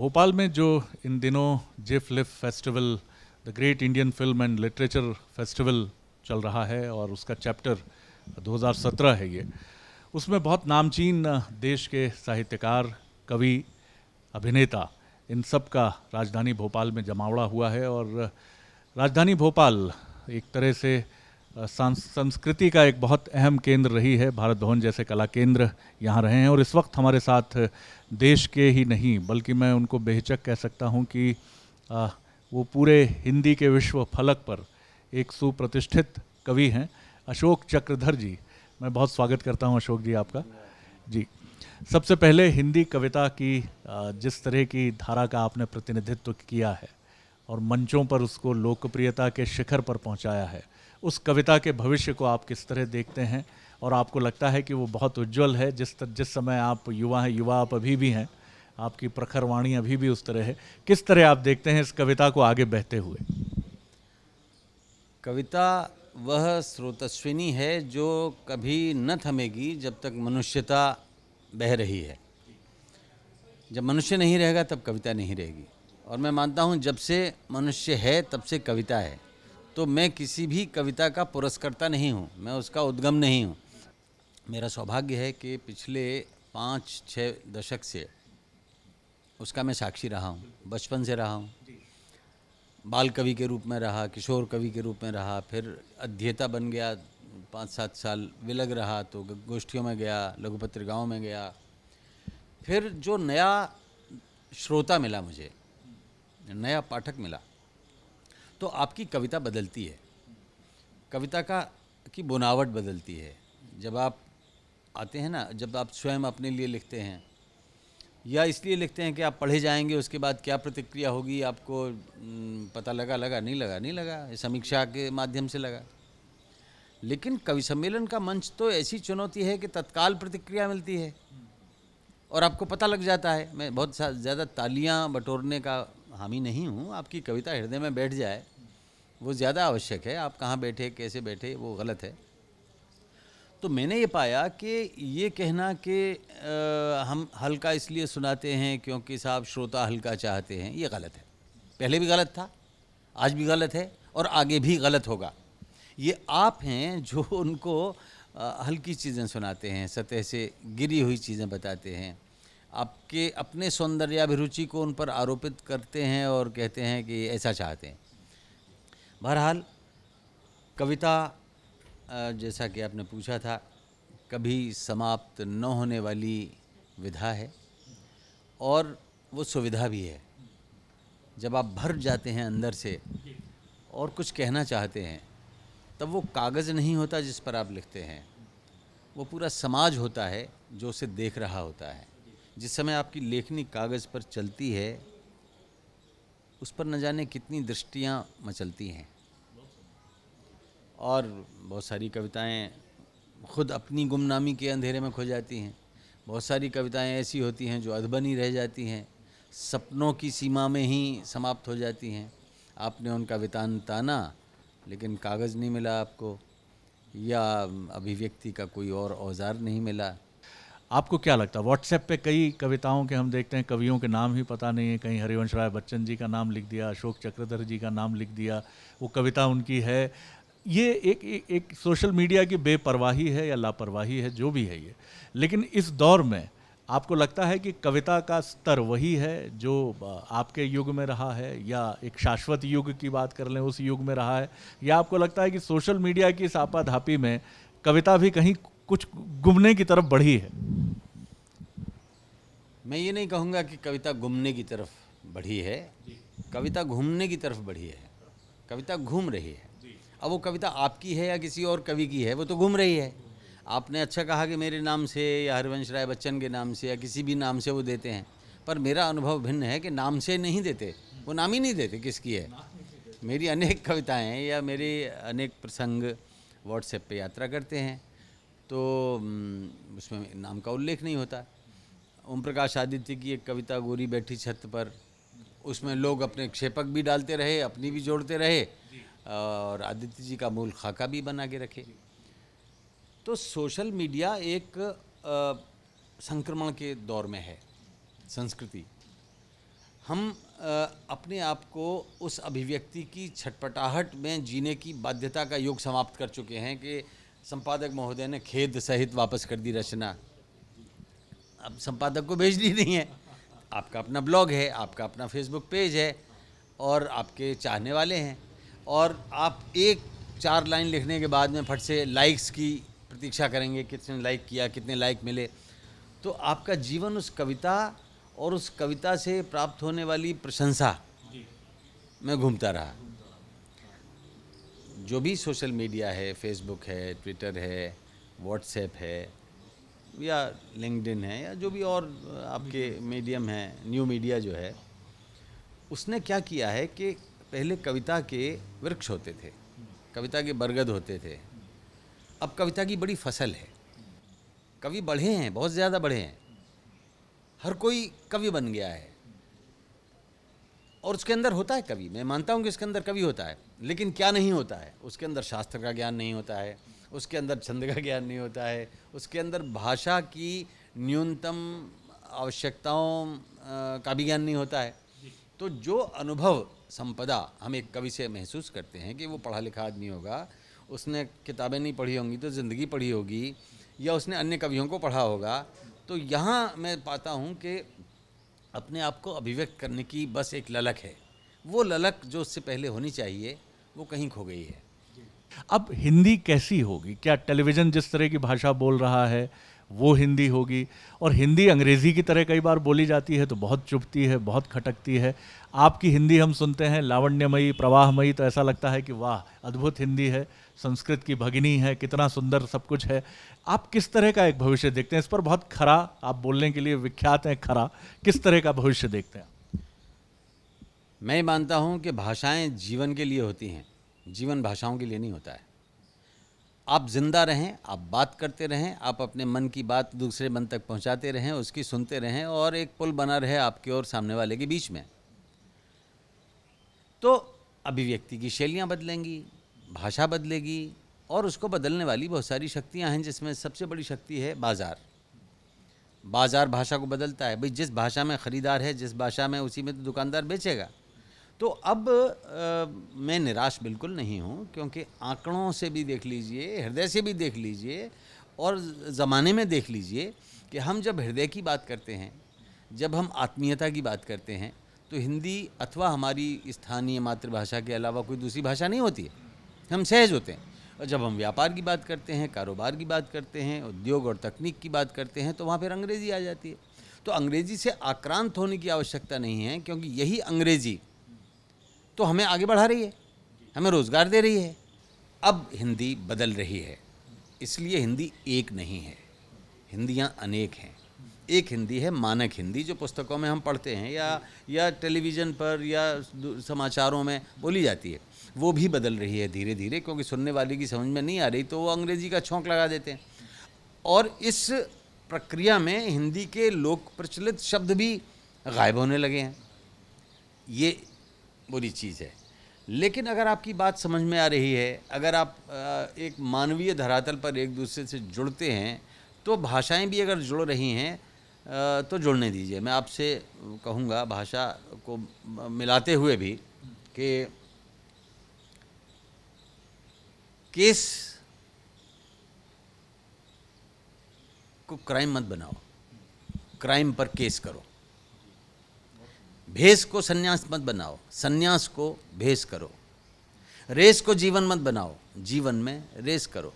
भोपाल में जो इन दिनों JFLIF festival, the great Indian film and literature festival चल रहा है और उसका चैप्टर 2017 है ये, उसमें बहुत नामचीन देश के साहित्यकार, कवि, अभिनेता, इन सब का राजधानी भोपाल में जमावड़ा हुआ है। और राजधानी भोपाल एक तरह से संस्कृति का एक बहुत अहम केंद्र रही है। भारत भवन जैसे कला केंद्र यहाँ रहे हैं और इस वक्त हमारे साथ देश के ही नहीं बल्कि मैं उनको बेहिचक कह सकता हूँ कि वो पूरे हिंदी के विश्व फलक पर एक सुप्रतिष्ठित कवि हैं, अशोक चक्रधर जी। मैं बहुत स्वागत करता हूँ अशोक जी आपका। जी, सबसे पहले हिंदी कविता की जिस तरह की धारा का आपने प्रतिनिधित्व किया है और मंचों पर उसको लोकप्रियता के शिखर पर पहुँचाया है, उस कविता के भविष्य को आप किस तरह देखते हैं और आपको लगता है कि वो बहुत उज्जवल है? जिस समय आप युवा हैं, युवा आप अभी भी हैं, आपकी प्रखर वाणी अभी भी उस तरह है, किस तरह आप देखते हैं इस कविता को आगे बहते हुए? कविता वह स्रोतस्विनी है जो कभी न थमेगी जब तक मनुष्यता बह रही है। जब मनुष्य नहीं रहेगा तब कविता नहीं रहेगी। और मैं मानता हूँ जब से मनुष्य है तब से कविता है। तो मैं किसी भी कविता का पुरस्कर्ता नहीं हूँ, मैं उसका उद्गम नहीं हूँ। मेरा सौभाग्य है कि पिछले 5-6 दशक से उसका मैं साक्षी रहा हूँ। बचपन से रहा हूँ, बाल कवि के रूप में रहा, किशोर कवि के रूप में रहा, फिर अध्येता बन गया, 5-7 साल विलग रहा तो गोष्ठियों में गया, लघु पत्रिकाओं में गया। फिर जो नया श्रोता मिला मुझे, नया पाठक मिला, तो आपकी कविता बदलती है, कविता की बुनावट बदलती है। जब आप आते हैं ना, जब आप स्वयं अपने लिए लिखते हैं या इसलिए लिखते हैं कि आप पढ़े जाएंगे, उसके बाद क्या प्रतिक्रिया होगी आपको पता लगा नहीं लगा, समीक्षा के माध्यम से लगा। लेकिन कवि सम्मेलन का मंच तो ऐसी चुनौती है कि तत्काल प्रतिक्रिया मिलती है और आपको पता लग जाता है। मैं बहुत ज़्यादा तालियां बटोरने का हामी नहीं हूँ। आपकी कविता हृदय में बैठ जाए वो ज़्यादा आवश्यक है। आप कहाँ बैठे, कैसे बैठे, वो गलत है। तो मैंने ये पाया कि ये कहना कि हम हल्का इसलिए सुनाते हैं क्योंकि साहब श्रोता हल्का चाहते हैं, ये गलत है। पहले भी गलत था, आज भी गलत है और आगे भी गलत होगा। ये आप हैं जो उनको हल्की चीज़ें सुनाते हैं, सतह से गिरी हुई चीज़ें बताते हैं, आपके अपने सौंदर्याभिरुचि को उन पर आरोपित करते हैं और कहते हैं कि ऐसा चाहते हैं। बहरहाल कविता, जैसा कि आपने पूछा था, कभी समाप्त न होने वाली विधा है और वो सुविधा भी है। जब आप भर जाते हैं अंदर से और कुछ कहना चाहते हैं, तब वो कागज़ नहीं होता जिस पर आप लिखते हैं, वो पूरा समाज होता है जो उसे देख रहा होता है। जिस समय आपकी लेखनी कागज़ पर चलती है, उस पर न जाने कितनी दृष्टियाँ मचलती हैं। और बहुत सारी कविताएं खुद अपनी गुमनामी के अंधेरे में खो जाती हैं। बहुत सारी कविताएं ऐसी होती हैं जो अधबनी रह जाती हैं, सपनों की सीमा में ही समाप्त हो जाती हैं। आपने उनका वितान ताना लेकिन कागज़ नहीं मिला आपको, या अभिव्यक्ति का कोई और औजार नहीं मिला। आपको क्या लगता है, व्हाट्सएप पे कई कविताओं के हम देखते हैं कवियों के नाम ही पता नहीं है, कहीं हरिवंश राय बच्चन जी का नाम लिख दिया, अशोक चक्रधर जी का नाम लिख दिया, वो कविता उनकी है। ये एक सोशल मीडिया की बेपरवाही है या लापरवाही है, जो भी है ये। लेकिन इस दौर में आपको लगता है कि कविता का स्तर वही है जो आपके युग में रहा है, या एक शाश्वत युग की बात कर लें उस युग में रहा है, या आपको लगता है कि सोशल मीडिया की सापाधापी में कविता भी कहीं कुछ गुमने की तरफ बढ़ी है? मैं ये नहीं कहूँगा कि कविता गुमने की तरफ बढ़ी है, कविता घूमने की तरफ बढ़ी है। कविता घूम रही है। अब वो कविता आपकी है या किसी और कवि की है, वो तो घूम रही है। आपने अच्छा कहा कि मेरे नाम से या हरिवंश राय बच्चन के नाम से या किसी भी नाम से वो देते हैं, पर मेरा अनुभव भिन्न है कि नाम से नहीं देते, वो नाम ही नहीं देते किसकी है। मेरी अनेक कविताएं या मेरे अनेक प्रसंग व्हाट्सएप पे यात्रा करते हैं, तो उसमें नाम का उल्लेख नहीं होता। ओम प्रकाश आदित्य की एक कविता गोरी बैठी छत पर, उसमें लोग अपने क्षेपक भी डालते रहे, अपनी भी जोड़ते रहे और आदित्य जी का मूल खाका भी बना के रखे। तो सोशल मीडिया एक संक्रमण के दौर में है। संस्कृति हम अपने आप को उस अभिव्यक्ति की छटपटाहट में जीने की बाध्यता का योग समाप्त कर चुके हैं कि संपादक महोदय ने खेद सहित वापस कर दी रचना। अब संपादक को भेजनी नहीं है, आपका अपना ब्लॉग है, आपका अपना फेसबुक पेज है और आपके चाहने वाले हैं, और आप एक 4 लाइन लिखने के बाद में फट से लाइक्स की प्रतीक्षा करेंगे, कितने लाइक किया, कितने लाइक मिले। तो आपका जीवन उस कविता और उस कविता से प्राप्त होने वाली प्रशंसा में घूमता रहा। जो भी सोशल मीडिया है, फेसबुक है, ट्विटर है, व्हाट्सएप है या लिंक्डइन है या जो भी और आपके मीडियम है, न्यू मीडिया जो है, उसने क्या किया है कि पहले कविता के वृक्ष होते थे, कविता के बरगद होते थे, अब कविता की बड़ी फसल है। कवि बढ़े हैं, बहुत ज़्यादा बढ़े हैं, हर कोई कवि बन गया है और उसके अंदर होता है कवि। मैं मानता हूँ कि उसके अंदर कवि होता है, लेकिन क्या नहीं होता है? उसके अंदर शास्त्र का ज्ञान नहीं होता है, उसके अंदर छंद का ज्ञान नहीं होता है, उसके अंदर भाषा की न्यूनतम आवश्यकताओं का भी ज्ञान नहीं होता है। तो जो अनुभव संपदा हम एक कवि से महसूस करते हैं कि वो पढ़ा लिखा आदमी होगा, उसने किताबें नहीं पढ़ी होंगी तो ज़िंदगी पढ़ी होगी, या उसने अन्य कवियों को पढ़ा होगा। तो यहाँ मैं पाता हूँ कि अपने आप को अभिव्यक्त करने की बस एक ललक है, वो ललक जो उससे पहले होनी चाहिए वो कहीं खो गई है। अब हिंदी कैसी होगी? क्या टेलीविज़न जिस तरह की भाषा बोल रहा है वो हिंदी होगी? और हिंदी अंग्रेज़ी की तरह कई बार बोली जाती है तो बहुत चुभती है, बहुत खटकती है। आपकी हिंदी हम सुनते हैं लावण्यमयी, प्रवाहमयी, तो ऐसा लगता है कि वाह, अद्भुत हिंदी है, संस्कृत की भगिनी है, कितना सुंदर सब कुछ है। आप किस तरह का एक भविष्य देखते हैं? इस पर बहुत खरा, आप बोलने के लिए विख्यात हैं, खरा, किस तरह का भविष्य देखते हैं? मैं मानता हूँ कि भाषाएं जीवन के लिए होती हैं, जीवन भाषाओं के लिए नहीं होता है। आप जिंदा रहें, आप बात करते रहें, आप अपने मन की बात दूसरे मन तक पहुंचाते रहें, उसकी सुनते रहें और एक पुल बना रहे आपके और सामने वाले के बीच में। तो अभिव्यक्ति की शैलियाँ बदलेंगी, भाषा बदलेगी और उसको बदलने वाली बहुत सारी शक्तियाँ हैं, जिसमें सबसे बड़ी शक्ति है बाज़ार। बाज़ार भाषा को बदलता है। भाई जिस भाषा में ख़रीदार है, जिस भाषा में, उसी में तो दुकानदार बेचेगा। तो अब मैं निराश बिल्कुल नहीं हूँ, क्योंकि आंकड़ों से भी देख लीजिए, हृदय से भी देख लीजिए और ज़माने में देख लीजिए कि हम जब हृदय की बात करते हैं, जब हम आत्मीयता की बात करते हैं, तो हिंदी अथवा हमारी स्थानीय मातृभाषा के अलावा कोई दूसरी भाषा नहीं होती है, हम सहज होते हैं। और जब हम व्यापार की बात करते हैं, कारोबार की बात करते हैं, उद्योग और तकनीक की बात करते हैं, तो वहाँ फिर अंग्रेज़ी आ जाती है। तो अंग्रेज़ी से आक्रांत होने की आवश्यकता नहीं है, क्योंकि यही अंग्रेज़ी तो हमें आगे बढ़ा रही है, हमें रोज़गार दे रही है। अब हिंदी बदल रही है, इसलिए हिंदी एक नहीं है, हिंदियाँ अनेक हैं। एक हिंदी है मानक हिंदी, जो पुस्तकों में हम पढ़ते हैं या टेलीविज़न पर या समाचारों में बोली जाती है, वो भी बदल रही है धीरे धीरे, क्योंकि सुनने वाले की समझ में नहीं आ रही तो वो अंग्रेज़ी का छौंक लगा देते हैं। और इस प्रक्रिया में हिंदी के लोक प्रचलित शब्द भी गायब होने लगे हैं। ये बुरी चीज़ है। लेकिन अगर आपकी बात समझ में आ रही है, अगर आप एक मानवीय धरातल पर एक दूसरे से जुड़ते हैं, तो भाषाएं भी अगर जुड़ रही हैं तो जुड़ने दीजिए। मैं आपसे कहूँगा भाषा को मिलाते हुए भी कि केस को क्राइम मत बनाओ, क्राइम पर केस करो। भेष को सन्यास मत बनाओ, सन्यास को भेष करो। रेस को जीवन मत बनाओ, जीवन में रेस करो।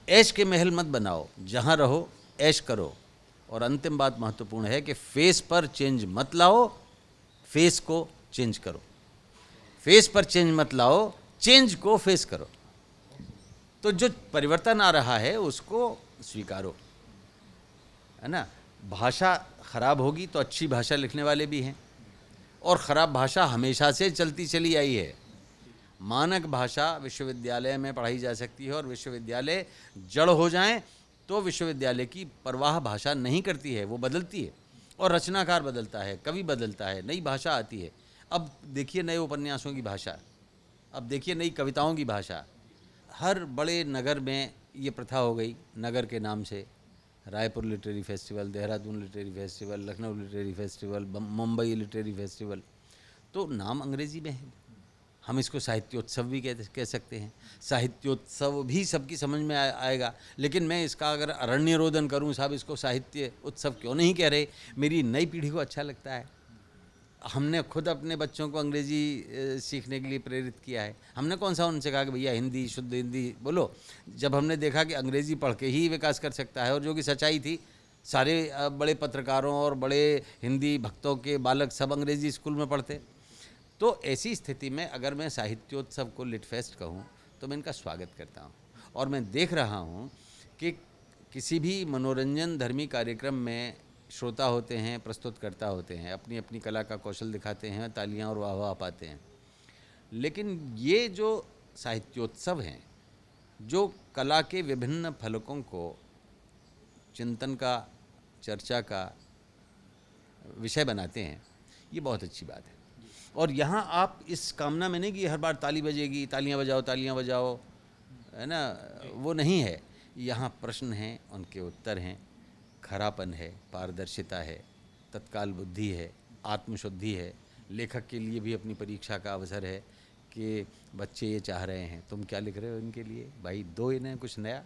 ऐश के महल मत बनाओ, जहाँ रहो ऐश करो। और अंतिम बात महत्वपूर्ण है कि फेस पर चेंज मत लाओ, फेस को चेंज करो। फेस पर चेंज मत लाओ, चेंज को फेस करो। तो जो परिवर्तन आ रहा है उसको स्वीकारो, है ना। भाषा खराब होगी तो अच्छी भाषा लिखने वाले भी हैं, और ख़राब भाषा हमेशा से चलती चली आई है। मानक भाषा विश्वविद्यालय में पढ़ाई जा सकती है, और विश्वविद्यालय जड़ हो जाएं तो विश्वविद्यालय की परवाह भाषा नहीं करती है, वो बदलती है। और रचनाकार बदलता है, कवि बदलता है, नई भाषा आती है। अब देखिए नए उपन्यासों की भाषा, अब देखिए नई कविताओं की भाषा। हर बड़े नगर में ये प्रथा हो गई, नगर के नाम से, Raipur literary festival, Dehradun literary festival, Lucknow literary festival, Mumbai literary festival, तो नाम अंग्रेजी में है। हम इसको साहित्योत्सव भी कह सकते हैं। साहित्योत्सव भी सबकी समझ में आएगा, लेकिन मैं इसका अगर अरण्य रोदन करूं, साहब इसको साहित्य उत्सव क्यों नहीं कह रहे, मेरी नई पीढ़ी को अच्छा लगता है। हमने खुद अपने बच्चों को अंग्रेजी सीखने के लिए प्रेरित किया है। हमने कौन सा उनसे कहा कि भैया हिंदी, शुद्ध हिंदी बोलो, जब हमने देखा कि अंग्रेजी पढ़ के ही विकास कर सकता है, और जो कि सच्चाई थी। सारे बड़े पत्रकारों और बड़े हिंदी भक्तों के बालक सब अंग्रेजी स्कूल में पढ़ते। तो ऐसी स्थिति में अगर मैं साहित्योत्सव को लिटफेस्ट कहूँ तो मैं इनका स्वागत करता हूँ। और मैं देख रहा हूँ कि किसी भी मनोरंजन धर्मी कार्यक्रम में श्रोता होते हैं, प्रस्तुतकर्ता होते हैं, अपनी अपनी कला का कौशल दिखाते हैं, तालियां और वाह पाते हैं। लेकिन ये जो साहित्योत्सव हैं, जो कला के विभिन्न फलकों को चिंतन का, चर्चा का विषय बनाते हैं, ये बहुत अच्छी बात है। और यहाँ आप इस कामना में नहीं कि हर बार ताली बजेगी, तालियां बजाओ, है ना, वो नहीं है। यहाँ प्रश्न हैं, उनके उत्तर हैं, खरापन है, पारदर्शिता है, तत्काल बुद्धि है, आत्मशुद्धि है। लेखक के लिए भी अपनी परीक्षा का अवसर है कि बच्चे ये चाह रहे हैं, तुम क्या लिख रहे हो इनके लिए, भाई दो इन्हें कुछ नया।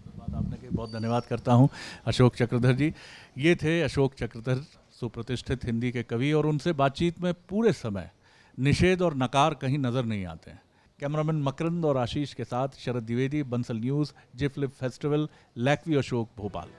बात आपने कही, बहुत धन्यवाद करता हूँ अशोक चक्रधर जी। ये थे अशोक चक्रधर, सुप्रतिष्ठित हिंदी के कवि, और उनसे बातचीत में पूरे समय निषेध और नकार कहीं नजर नहीं आते हैं। कैमरामैन मकरंद और आशीष के साथ शरद द्विवेदी, बंसल न्यूज़, जे फिल्म फेस्टिवल, लैक्वी अशोक, भोपाल।